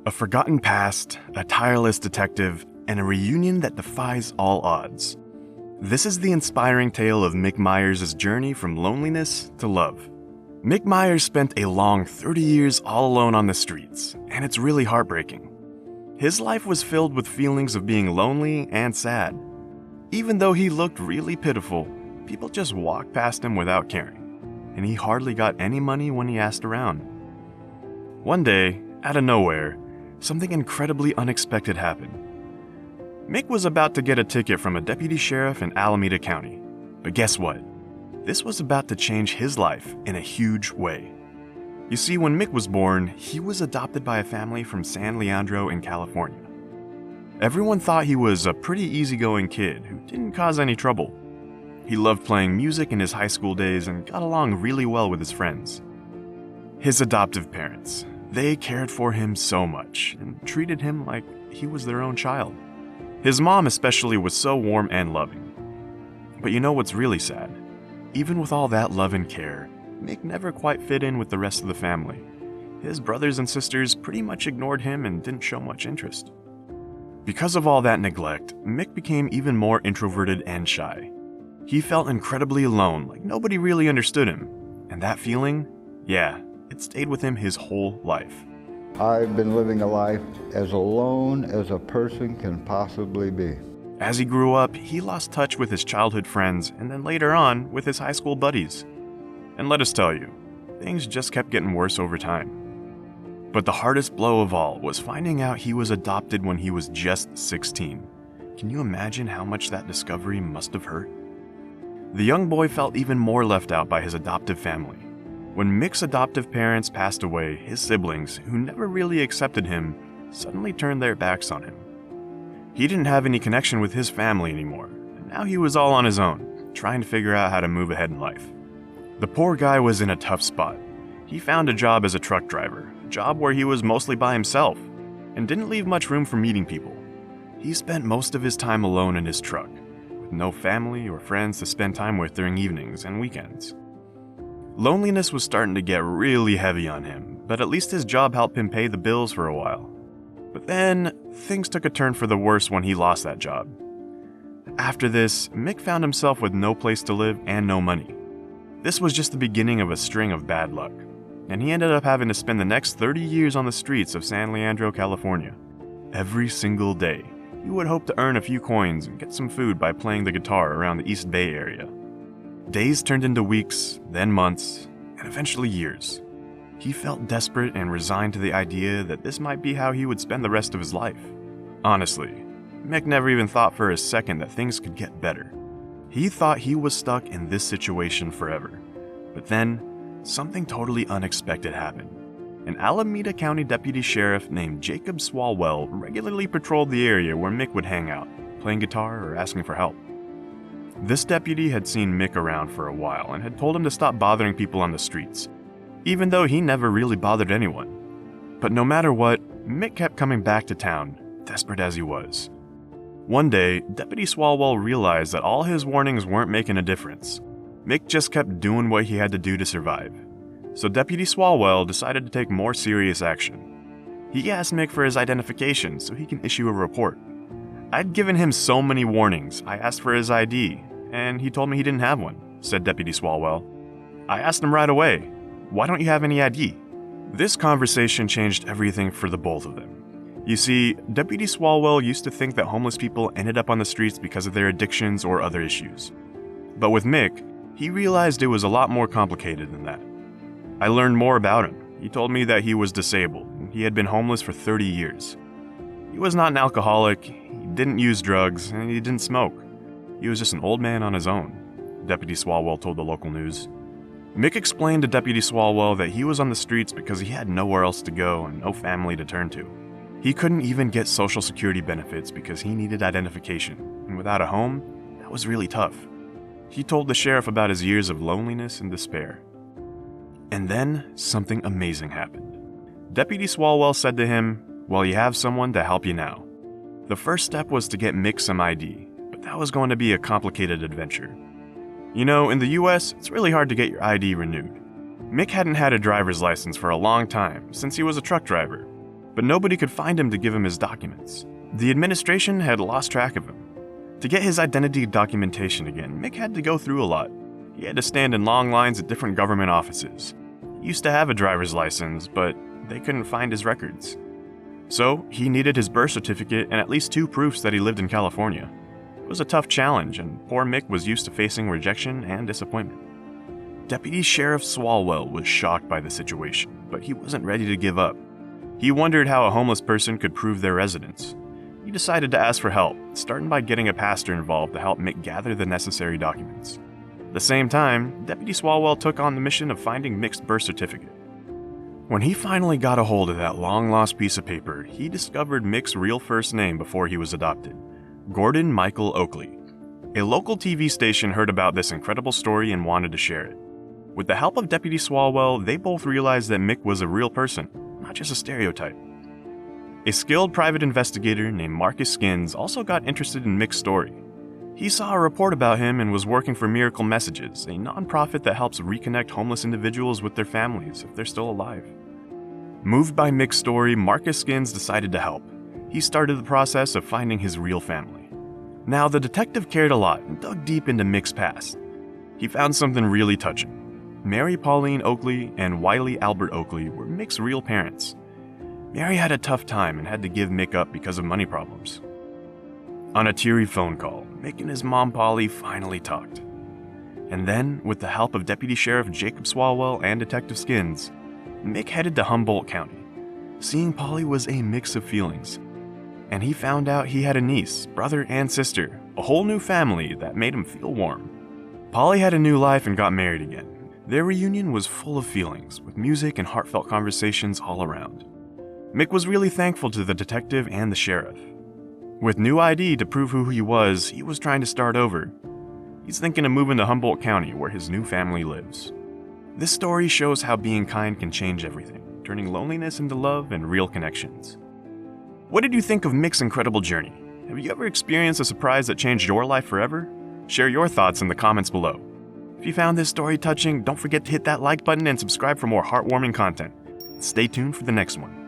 A forgotten past, a tireless detective, and a reunion that defies all odds. This is the inspiring tale of Mick Myers' journey from loneliness to love. Mick Myers spent a long 30 years all alone on the streets, and it's really heartbreaking. His life was filled with feelings of being lonely and sad. Even though he looked really pitiful, people just walked past him without caring, and he hardly got any money when he asked around. One day, out of nowhere, something incredibly unexpected happened. Mick was about to get a ticket from a deputy sheriff in Alameda County. But guess what? This was about to change his life in a huge way. You see, when Mick was born, he was adopted by a family from San Leandro in California. Everyone thought he was a pretty easygoing kid who didn't cause any trouble. He loved playing music in his high school days and got along really well with his friends. His adoptive parents, they cared for him so much and treated him like he was their own child. His mom especially was so warm and loving. But you know what's really sad? Even with all that love and care, Mick never quite fit in with the rest of the family. His brothers and sisters pretty much ignored him and didn't show much interest. Because of all that neglect, Mick became even more introverted and shy. He felt incredibly alone, like nobody really understood him. And that feeling, it stayed with him his whole life. I've been living a life as alone as a person can possibly be. As he grew up, he lost touch with his childhood friends and then later on with his high school buddies. And let us tell you, things just kept getting worse over time. But the hardest blow of all was finding out he was adopted when he was just 16. Can you imagine how much that discovery must have hurt? The young boy felt even more left out by his adoptive family. When Mick's adoptive parents passed away, his siblings, who never really accepted him, suddenly turned their backs on him. He didn't have any connection with his family anymore, and now he was all on his own, trying to figure out how to move ahead in life. The poor guy was in a tough spot. He found a job as a truck driver, a job where he was mostly by himself, and didn't leave much room for meeting people. He spent most of his time alone in his truck, with no family or friends to spend time with during evenings and weekends. Loneliness was starting to get really heavy on him, but at least his job helped him pay the bills for a while. But then, things took a turn for the worse when he lost that job. After this, Mick found himself with no place to live and no money. This was just the beginning of a string of bad luck, and he ended up having to spend the next 30 years on the streets of San Leandro, California. Every single day, he would hope to earn a few coins and get some food by playing the guitar around the East Bay area. Days turned into weeks, then months, and eventually years. He felt desperate and resigned to the idea that this might be how he would spend the rest of his life. Honestly, Mick never even thought for a second that things could get better. He thought he was stuck in this situation forever. But then, something totally unexpected happened. An Alameda County deputy sheriff named Jacob Swalwell regularly patrolled the area where Mick would hang out, playing guitar or asking for help. This deputy had seen Mick around for a while and had told him to stop bothering people on the streets, even though he never really bothered anyone. But no matter what, Mick kept coming back to town, desperate as he was. One day, Deputy Swalwell realized that all his warnings weren't making a difference. Mick just kept doing what he had to do to survive. So Deputy Swalwell decided to take more serious action. He asked Mick for his identification so he can issue a report. I'd given him so many warnings, I asked for his ID, and he told me he didn't have one, said Deputy Swalwell. I asked him right away, "Why don't you have any ID?" This conversation changed everything for the both of them. You see, Deputy Swalwell used to think that homeless people ended up on the streets because of their addictions or other issues. But with Mick, he realized it was a lot more complicated than that. I learned more about him. He told me that he was disabled, and he had been homeless for 30 years. He was not an alcoholic, he didn't use drugs, and he didn't smoke. He was just an old man on his own, Deputy Swalwell told the local news. Mick explained to Deputy Swalwell that he was on the streets because he had nowhere else to go and no family to turn to. He couldn't even get Social Security benefits because he needed identification, and without a home, that was really tough. He told the sheriff about his years of loneliness and despair. And then, something amazing happened. Deputy Swalwell said to him, "Well, you have someone to help you now." The first step was to get Mick some ID, but that was going to be a complicated adventure. You know, in the US, it's really hard to get your ID renewed. Mick hadn't had a driver's license for a long time, since he was a truck driver. but nobody could find him to give him his documents. The administration had lost track of him. To get his identity documentation again, Mick had to go through a lot. He had to stand in long lines at different government offices. He used to have a driver's license, but they couldn't find his records. So, he needed his birth certificate and at least 2 proofs that he lived in California. It was a tough challenge, and poor Mick was used to facing rejection and disappointment. Deputy Sheriff Swalwell was shocked by the situation, but he wasn't ready to give up. He wondered how a homeless person could prove their residence. He decided to ask for help, starting by getting a pastor involved to help Mick gather the necessary documents. At the same time, Deputy Swalwell took on the mission of finding Mick's birth certificate. When he finally got a hold of that long-lost piece of paper, he discovered Mick's real first name before he was adopted: Gordon Michael Oakley. A local TV station heard about this incredible story and wanted to share it. With the help of Deputy Swalwell, they both realized that Mick was a real person, not just a stereotype. A skilled private investigator named Marcus Skins also got interested in Mick's story. He saw a report about him and was working for Miracle Messages, a nonprofit that helps reconnect homeless individuals with their families if they're still alive. Moved by Mick's story, Marcus Skins decided to help. He started the process of finding his real family. Now, the detective cared a lot and dug deep into Mick's past. He found something really touching. Mary Pauline Oakley and Wiley Albert Oakley were Mick's real parents. Mary had a tough time and had to give Mick up because of money problems. On a teary phone call, Mick and his mom Polly finally talked. And then, with the help of Deputy Sheriff Jacob Swalwell and Detective Skins, Mick headed to Humboldt County. Seeing Polly was a mix of feelings, and he found out he had a niece, brother, and sister, a whole new family that made him feel warm. Polly had a new life and got married again. Their reunion was full of feelings, with music and heartfelt conversations all around. Mick was really thankful to the detective and the sheriff. With new ID to prove who he was trying to start over. He's thinking of moving to Humboldt County, where his new family lives. This story shows how being kind can change everything, turning loneliness into love and real connections. What did you think of Mick's incredible journey? Have you ever experienced a surprise that changed your life forever? Share your thoughts in the comments below. If you found this story touching, don't forget to hit that like button and subscribe for more heartwarming content. Stay tuned for the next one.